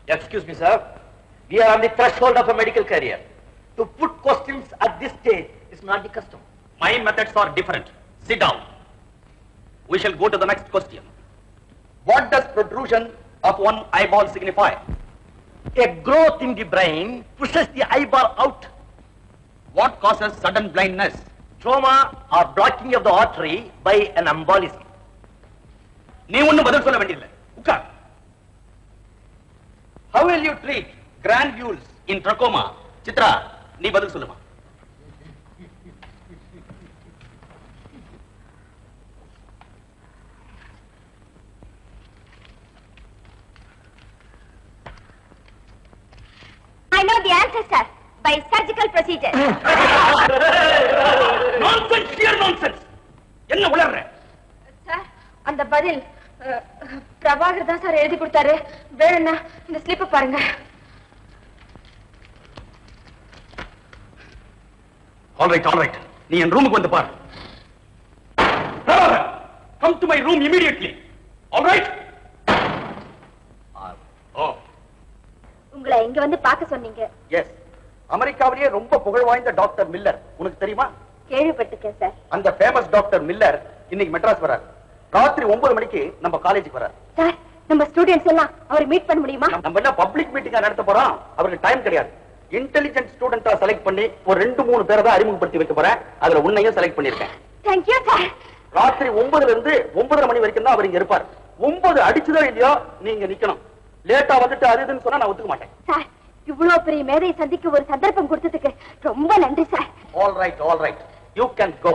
Excuse me, sir. We are on the threshold of a medical career. To put questions at this stage is not the custom. My methods are different. Sit down. We shall go to the next question. What does protrusion of one eyeball signify? A growth in the brain pushes the eyeball out. What causes sudden blindness? Trauma or blocking of the artery by an embolism. நீ ஒண்ணும் பதில் சொல்ல வேண்டியதில்லை. உட்கார். How will you treat granules in trachoma? Chitra, நீ பதில் சொல்லுமா. I know the answer, sir. By surgical procedure. Nonsense, sheer nonsense. என்ன உளறற? சார், அந்த பதில் பிரபாகர் தான் சார் எழுதி கொடுத்தாரு. வேணும்னா இந்த ஸ்லிப் பாருங்க. All right. நீ என் ரூமுக்கு வந்து பாரு. Prabhakar, come to my room immediately. All right? Oh. உங்களை இங்க வந்து பார்க்க சொன்னீங்க. எஸ். அமெரிக்காவிலேயே ரொம்ப புகழ் வாய்ந்த டாக்டர் மில்லர் உனக்கு தெரியுமா? கேள்விப்பட்டிருக்கேன் சார். அந்த ஃபேமஸ் டாக்டர் மில்லர் இன்னைக்கு மெட்ராஸ் வரார். ராத்திரி 9 மணிக்கு நம்ம காலேஜுக்கு வரார். சார், நம்ம ஸ்டூடண்ட்ஸ் எல்லாம் அவரை மீட் பண்ண முடியுமா? நம்ம என்ன பப்ளிக் மீட்டிங்கா நடத்த போறோம்? அவருக்கு டைம் கிடையாது. இன்டெலிஜென்ட் ஸ்டூடெண்டா செலக்ட் பண்ணி ஒரு 2-3 பேரை தான் அறிமுகப்படுத்தி வைக்க போறேன். அதுல உன்னையும் செலக்ட் பண்ணிருக்கேன். Thank you sir. ராத்திரி 9ல இருந்து 9:30 மணி வரைக்கும் தான் அவர் இங்க இருப்பார். 9 அடிச்சுதோ இல்லையோ நீங்க நிக்கணும். லேட்டா வந்துட்டு அதுன்னு சொன்னா நான் ஒத்துக்க மாட்டேன். சார், இவ்வளவு பெரிய மேதையை சந்திக்க ஒரு சந்தர்ப்பம் கொடுத்ததுக்கு ரொம்ப நன்றி sir. All right. You can go.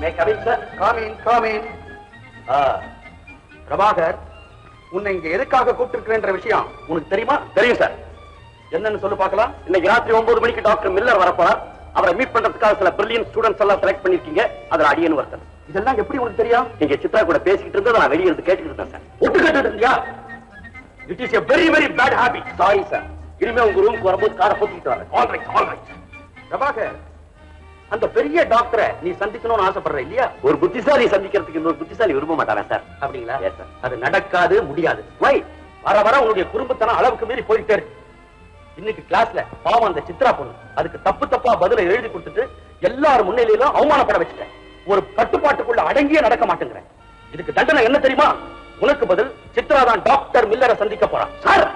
May I come in, sir? Come in. Prabhakar, உன்னை இங்க எதுக்காக கூப்பிட்டிருக்கிறேன்ற விஷயம் உனக்கு தெரியுமா? தெரியும் சார். என்னன்னு சொல்லு பார்க்கலாம். இன்னைக்கு ராத்திரி 9 மணிக்கு டாக்டர் மில்லர் வரப்போறார். அவரை மீட் பண்றதுக்காக சில பிரில்லியன்ட் ஸ்டூடண்ட்ஸ் எல்லாம் செலக்ட் பண்ணிருக்கீங்க. அதுல அடியன் ஒருத்தர். இதெல்லாம் எப்படி உங்களுக்கு தெரியும்? நீங்க சித்ரா கூட பேசிக்கிட்டு இருந்ததை நான் வெளியே இருந்து கேட்டுக்கிட்டு இருந்தேன் சார். ஒட்டு கேட்டுட்டு இருந்தியா? It is a very bad habit. Sorry sir. இனிமே உங்க ரூமுக்கு வரும்போது காரை போட்டுக்கிட்டு வரேன். All right. பிரபாகர், அந்த பெரிய டாக்டரை நீ சந்திக்கணும்னு ஆசைப்படுற இல்லையா? ஒரு புத்திசாலி சந்திக்கிறதுக்கு இன்னொரு புத்திசாலி விரும்ப மாட்டாரா சார்? அப்படிங்களா? அது நடக்காது, முடியாது. வை, வர உன்னுடைய குறும்புத்தனம் அளவுக்கு மீறி போயிட்டே இருக்கு. இன்னைக்கு கிளாஸ்ல பாவம் அந்த சித்ரா பொண்ணு அதுக்கு தப்பா பதில எழுதி கொடுத்துட்டு எல்லாரும் முன்னிலையிலும் அவமானப்பட வச்சுட்டேன். ஒரு கட்டுப்பாட்டுக்குள்ள அடங்கியே நடக்க மாட்டேங்கிறேன். இதுக்கு தண்டனை என்ன தெரியுமா? உனக்கு பதில் சித்ரா தான் டாக்டர் மில்லரை சந்திக்க போறான். சார்,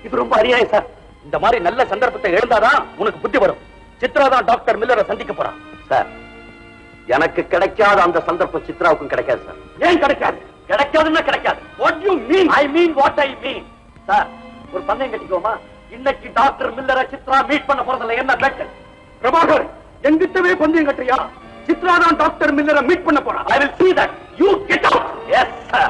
இது ரொம்ப அநியாயம் சார். இந்த மாதிரி நல்ல சந்தர்ப்பத்தை எழுந்தாதான் உனக்கு புத்தி வரும். சித்ரா தான் டாக்டர் மில்லரை சந்திக்க போறான். சார், எனக்கு கிடைக்காத அந்த சந்தர்ப்பம் சித்ராவுக்கும் கிடைக்காது சார். ஏன் கிடைக்காது? கிடைக்காதுன்னா கிடைக்காது. What you mean? I mean what I mean. Sir, ஒரு பந்தயம் கட்டிக்கோமா? இன்னைக்கு டாக்டர் மில்லரை சித்ரா மீட் பண்ண போறதுல என்ன பெட்? பிரபாகர், எங்கிட்டவே பந்தயம் கட்டுறியா? சித்ரா தான் டாக்டர் மில்லரை மீட் பண்ண போறான். I will see that. You get out. Yes sir.